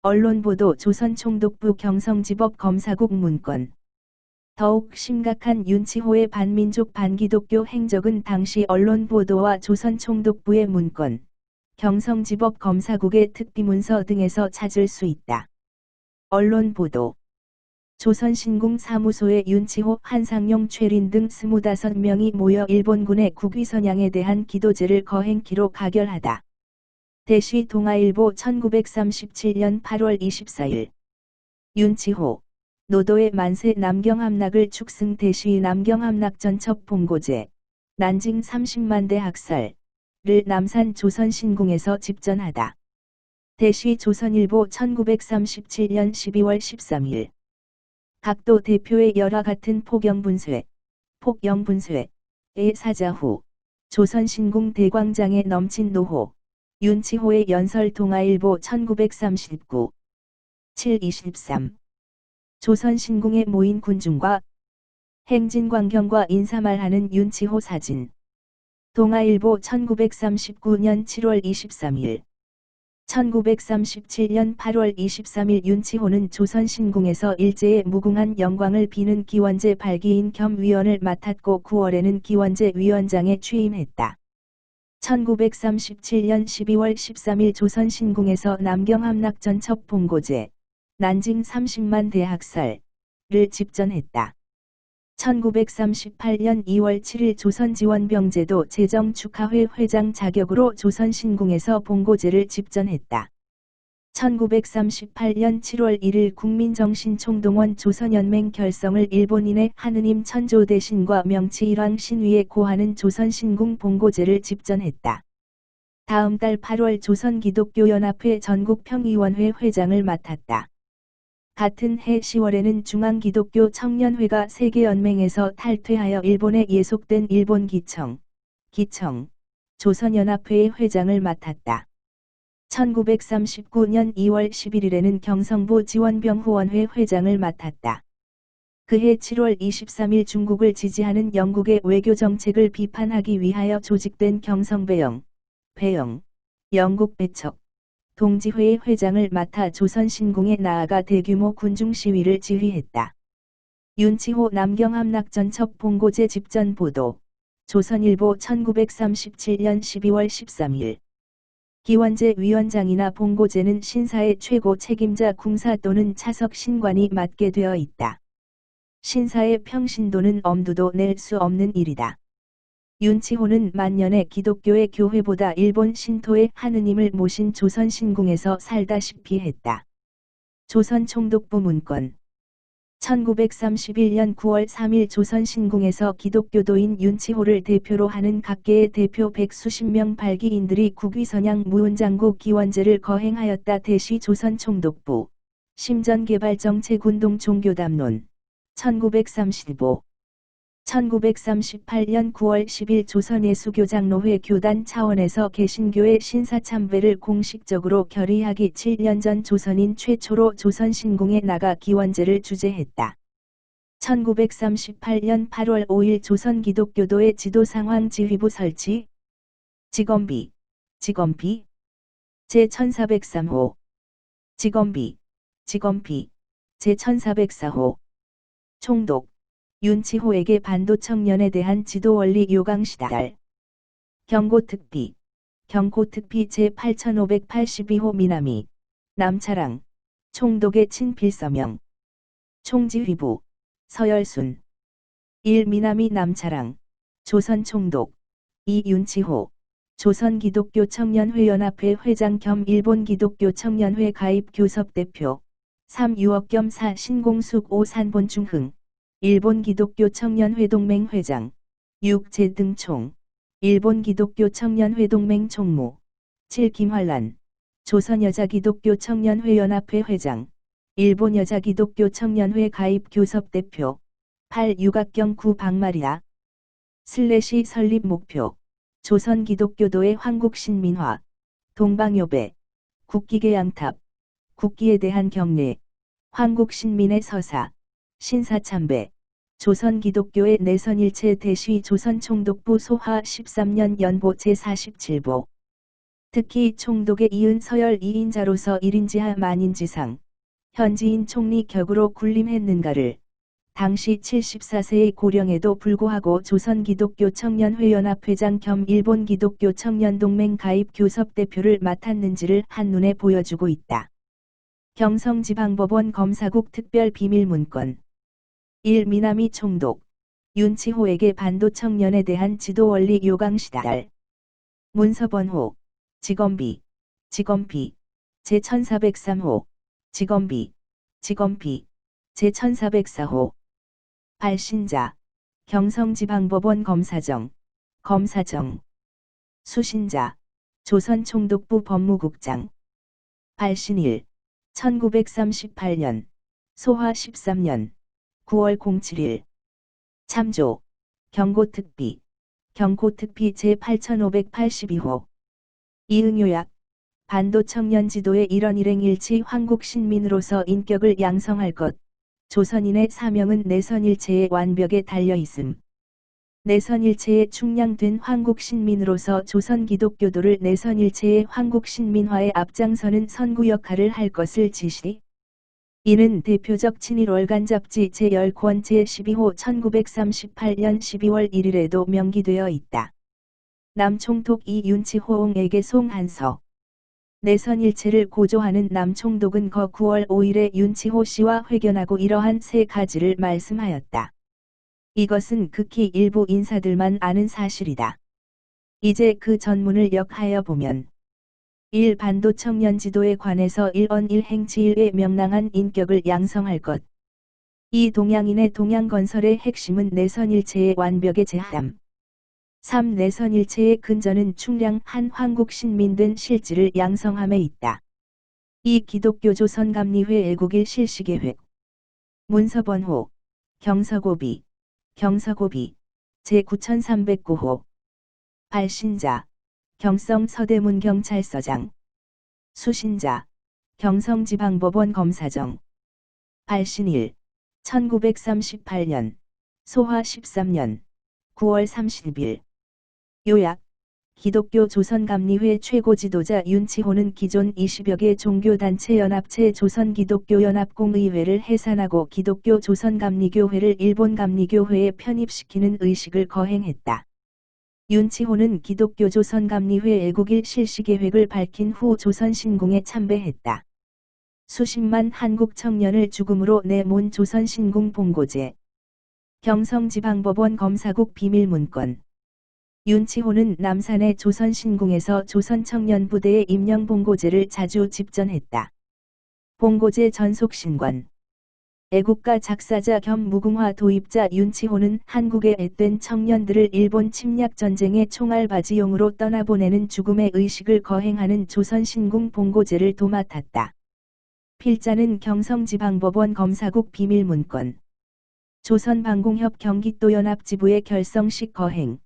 언론보도 조선총독부 경성지법 검사국 문건. 더욱 심각한 윤치호의 반민족 반기독교 행적은 당시 언론 보도와 조선총독부의 문건, 경성지법 검사국의 특비문서 등에서 찾을 수 있다. 언론 보도. 조선신궁 사무소에 윤치호, 한상용, 최린 등 25명이 모여 일본군의 국위선양에 대한 기도제를 거행키로 가결하다. 대시 동아일보 1937년 8월 24일. 윤치호, 노도의 만세 남경함락을 축승 대시 남경함락 전첩 봉고제, 난징 30만 대 학살을 남산 조선신궁에서 집전하다. 대시 조선일보 1937년 12월 13일. 각도 대표의 열화 같은 폭영분쇄의 사자 후 조선신궁 대광장에 넘친 노호, 윤치호의 연설 동아일보 1939. 7-23. 조선신궁에 모인 군중과 행진광경과 인사말하는 윤치호 사진. 동아일보 1939년 7월 23일. 1937년 8월 23일 윤치호는 조선신궁에서 일제의 무궁한 영광을 비는 기원제 발기인 겸 위원을 맡았고 9월에는 기원제 위원장에 취임했다. 1937년 12월 13일 조선신궁에서 남경함락 전첩 봉고제, 난징 30만 대 학살을 집전했다. 1938년 2월 7일 조선지원병제도 제정 축하회 회장 자격으로 조선신궁에서 봉고제를 집전했다. 1938년 7월 1일 국민정신총동원 조선연맹 결성을 일본인의 하느님 천조 대신과 명치일왕 신위에 고하는 조선신궁 봉고제를 집전했다. 다음 달 8월 조선기독교연합회 전국평의원회 회장을 맡았다. 같은 해 10월에는 중앙기독교 청년회가 세계연맹에서 탈퇴하여 일본에 예속된 일본기청, 조선연합회의 회장을 맡았다. 1939년 2월 11일에는 경성부 지원병후원회 회장을 맡았다. 그해 7월 23일 중국을 지지하는 영국의 외교정책을 비판하기 위하여 조직된 경성배영, 영국 배척, 동지회의 회장을 맡아 조선신궁에 나아가 대규모 군중 시위를 지휘했다. 윤치호 남경함락 전첩 봉고제 집전 보도. 조선일보 1937년 12월 13일. 기원제 위원장이나 봉고제는 신사의 최고 책임자 궁사 또는 차석 신관이 맡게 되어 있다. 신사의 평신도는 엄두도 낼 수 없는 일이다. 윤치호는 만년의 기독교의 교회보다 일본 신토의 하느님을 모신 조선신궁에서 살다시피 했다. 조선총독부 문건. 1931년 9월 3일 조선신궁에서 기독교도인 윤치호를 대표로 하는 각계의 대표 백수십 명 발기인들이 국위선양 무은장구 기원제를 거행하였다. 대시 조선총독부 심전개발정책운동 종교담론 1935. 1938년 9월 10일 조선예수교장로회 교단 차원에서 개신교의 신사참배를 공식적으로 결의하기 7년 전 조선인 최초로 조선신궁에 나가 기원제를 주재했다. 1938년 8월 5일 조선기독교도의 지도상황지휘부 설치. 직원비 제1403호. 직원비 제1404호. 총독 윤치호에게 반도청년에 대한 지도원리 요강 시달. 경고특비 제8582호 미나미, 남차랑, 총독의 친필서명. 총지휘부, 서열순. 1. 미나미 남차랑, 조선총독. 2. 윤치호, 조선기독교청년회연합회 회장 겸 일본기독교청년회 가입 교섭대표. 3. 유억겸 4. 신공숙 5. 산본중흥, 일본기독교청년회동맹 회장. 6. 제등총, 일본기독교청년회동맹 총무. 7. 김환란, 조선여자기독교청년회연합회 회장, 일본여자기독교청년회 가입 교섭대표. 8. 유각경 9. 박마리아 설립 목표. 조선기독교도의 황국신민화, 동방요배, 국기계양탑, 국기에 대한 경례, 황국신민의 서사, 신사참배, 조선기독교의 내선일체 대시 조선총독부 소화 13년 연보 제47보. 특히 총독에 이은 서열 2인자로서 1인지하 만인지상, 현지인 총리 격으로 군림했는가를 당시 74세의 고령에도 불구하고 조선기독교청년회연합회장 겸 일본기독교청년동맹 가입 교섭대표를 맡았는지를 한눈에 보여주고 있다. 경성지방법원 검사국 특별비밀문건 1. 미나미 총독 윤치호에게 반도청년에 대한 지도원리 요강 시달. 문서번호 직원비 제1403호 직원비 제1404호 발신자 경성지방법원 검사정 수신자 조선총독부 법무국장 발신일 1938년 소화 13년 9월 07일 참조 경고특비 제8582호 이응요약 반도청년 지도의 이런 일행일치 황국신민으로서 인격을 양성할 것. 조선인의 사명은 내선일체의 완벽에 달려있음. 내선일체에 충량된 황국신민으로서 조선 기독교도를 내선일체의 황국신민화에 앞장서는 선구 역할을 할 것을 지시. 이는 대표적 친일 월간 잡지 제10권 제12호 1938년 12월 1일에도 명기되어 있다. 남총독 이윤치호옹에게 송한서. 내선일체를 고조하는 남총독은 거 9월 5일에 윤치호 씨와 회견하고 이러한 세 가지를 말씀하였다. 이것은 극히 일부 인사들만 아는 사실이다. 이제 그 전문을 역하여 보면 1. 반도청년 지도에 관해서 1원 1행치 1의 명랑한 인격을 양성할 것. 2. 동양인의 동양건설의 핵심은 내선일체의 완벽의 제함. 3. 내선일체의 근저는 충량한 황국신민된 실질을 양성함에 있다. 2. 기독교 조선감리회 애국일 실시계획 문서번호 경서고비 제9309호 발신자 경성서대문경찰서장 수신자 경성지방법원 검사정 발신일 1938년 소화 13년 9월 30일 요약 기독교 조선감리회 최고 지도자 윤치호는 기존 20여 개 종교단체 연합체 조선기독교연합공의회를 해산하고 기독교 조선감리교회를 일본감리교회에 편입시키는 의식을 거행했다. 윤치호는 기독교 조선감리회 애국일 실시계획을 밝힌 후 조선신궁에 참배했다. 수십만 한국 청년을 죽음으로 내몬 조선신궁 봉고제. 경성지방법원 검사국 비밀문건 윤치호는 남산의 조선신궁에서 조선청년부대의 임명봉고제를 자주 집전했다. 봉고제 전속신관 애국가 작사자 겸 무궁화 도입자 윤치호는 한국에 앳된 청년들을 일본 침략전쟁의 총알바지용으로 떠나보내는 죽음의 의식을 거행하는 조선신궁 봉고제를 도맡았다. 필자는 경성지방법원 검사국 비밀문건 조선방공협 경기도연합지부의 결성식 거행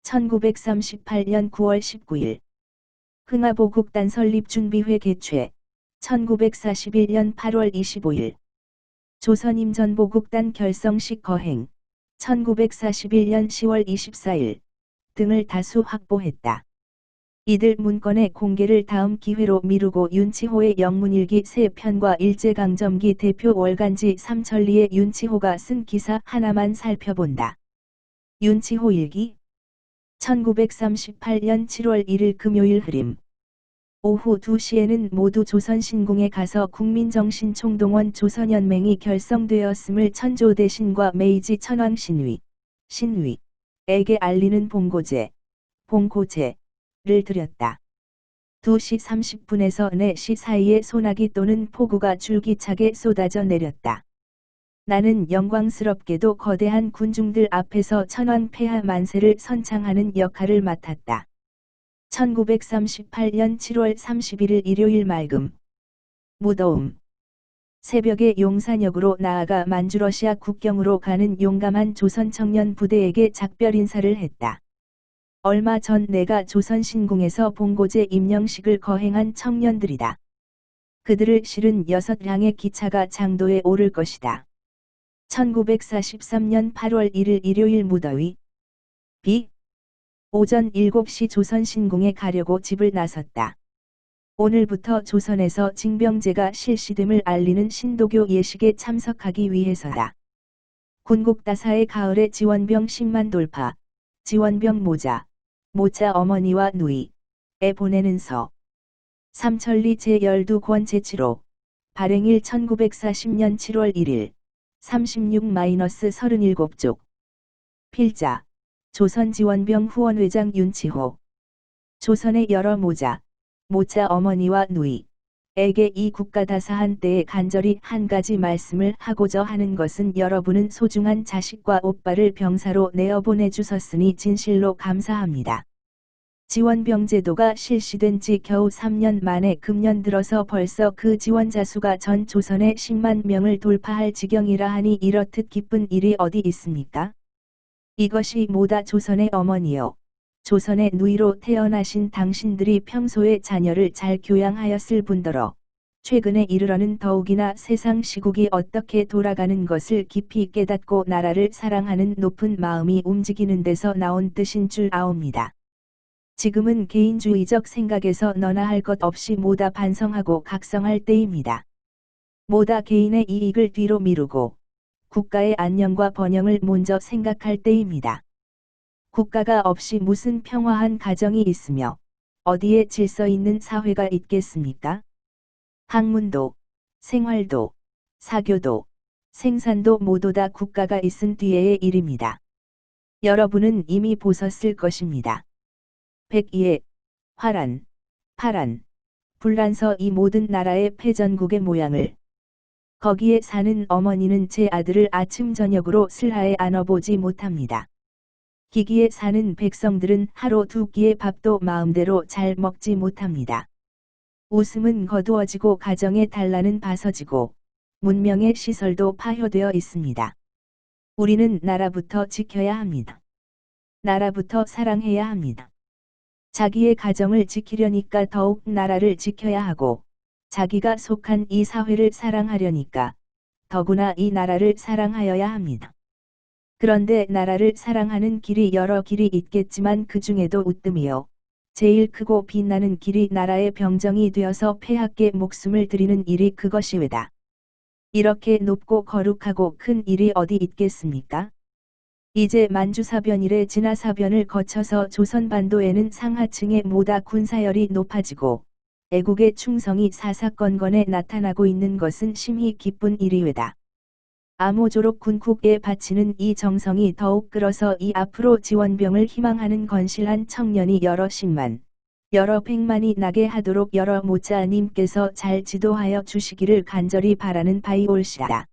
1938년 9월 19일 흥하보국단 설립준비회 개최 1941년 8월 25일 조선임전보국단 결성식 거행 1941년 10월 24일 등을 다수 확보했다. 이들 문건의 공개를 다음 기회로 미루고 윤치호의 영문일기 3편과 일제강점기 대표 월간지 삼천리의 윤치호가 쓴 기사 하나만 살펴본다. 윤치호 일기 1938년 7월 1일 금요일 흐림. 오후 2시에는 모두 조선신궁에 가서 국민정신총동원 조선연맹이 결성되었음을 천조대신과 메이지 천황 신위에게 알리는 봉고제를 드렸다. 2시 30분에서 4시 사이에 소나기 또는 폭우가 줄기차게 쏟아져 내렸다. 나는 영광스럽게도 거대한 군중들 앞에서 천황 폐하 만세를 선창하는 역할을 맡았다. 1938년 7월 31일 일요일 맑음. 무더움. 새벽에 용산역으로 나아가 만주러시아 국경으로 가는 용감한 조선 청년 부대에게 작별 인사를 했다. 얼마 전 내가 조선신궁에서 봉고제 임명식을 거행한 청년들이다. 그들을 실은 6량의 기차가 장도에 오를 것이다. 1943년 8월 1일 일요일 무더위. 비 오전 7시 조선신궁에 가려고 집을 나섰다. 오늘부터 조선에서 징병제가 실시됨을 알리는 신도교 예식에 참석하기 위해서다. 군국다사의 가을에 지원병 10만 돌파, 지원병 모자 어머니와 누이에 보내는 서. 삼천리 제12권 제7호. 발행일 1940년 7월 1일. 36-37쪽. 필자. 조선지원병 후원회장 윤치호. 조선의 여러 모자 어머니와 누이에게 이 국가다사한 때에 간절히 한 가지 말씀을 하고자 하는 것은 여러분은 소중한 자식과 오빠를 병사로 내어 보내주셨으니 진실로 감사합니다. 지원병 제도가 실시된 지 겨우 3년 만에 금년 들어서 벌써 그 지원자 수가 전 조선의 10만 명을 돌파할 지경이라 하니 이렇듯 기쁜 일이 어디 있습니까? 이것이 모다 조선의 어머니요. 조선의 누이로 태어나신 당신들이 평소에 자녀를 잘 교양하였을 뿐더러 최근에 이르러는 더욱이나 세상 시국이 어떻게 돌아가는 것을 깊이 깨닫고 나라를 사랑하는 높은 마음이 움직이는 데서 나온 뜻인 줄 아옵니다. 지금은 개인주의적 생각에서 너나 할 것 없이 모다 반성하고 각성할 때입니다. 모다 개인의 이익을 뒤로 미루고 국가의 안녕과 번영을 먼저 생각할 때입니다. 국가가 없이 무슨 평화한 가정이 있으며 어디에 질서 있는 사회가 있겠습니까? 학문도, 생활도, 사교도, 생산도 모두 다 국가가 있은 뒤에의 일입니다. 여러분은 이미 보셨을 것입니다. 백이에, 화란, 파란, 불란서 이 모든 나라의 패전국의 모양을. 거기에 사는 어머니는 제 아들을 아침 저녁으로 슬하에 안아보지 못합니다. 기기에 사는 백성들은 하루 두 끼의 밥도 마음대로 잘 먹지 못합니다. 웃음은 거두어지고 가정의 단란은 바서지고 문명의 시설도 파효되어 있습니다. 우리는 나라부터 지켜야 합니다. 나라부터 사랑해야 합니다. 자기의 가정을 지키려니까 더욱 나라를 지켜야 하고 자기가 속한 이 사회를 사랑하려니까 더구나 이 나라를 사랑하여야 합니다. 그런데 나라를 사랑하는 길이 여러 길이 있겠지만 그 중에도 우뜸이요. 제일 크고 빛나는 길이 나라의 병정이 되어서 폐하께 목숨을 드리는 일이 그것이 외다. 이렇게 높고 거룩하고 큰 일이 어디 있겠습니까? 이제 만주사변 이래 진화사변을 거쳐서 조선반도에는 상하층의 모다 군사열이 높아지고 애국의 충성이 사사건건에 나타나고 있는 것은 심히 기쁜 일이외다. 아모조록 군국에 바치는 이 정성이 더욱 끌어서 이 앞으로 지원병을 희망하는 건실한 청년이 여러 십만, 여러 백만이 나게 하도록 여러 모자님께서 잘 지도하여 주시기를 간절히 바라는 바이올시다.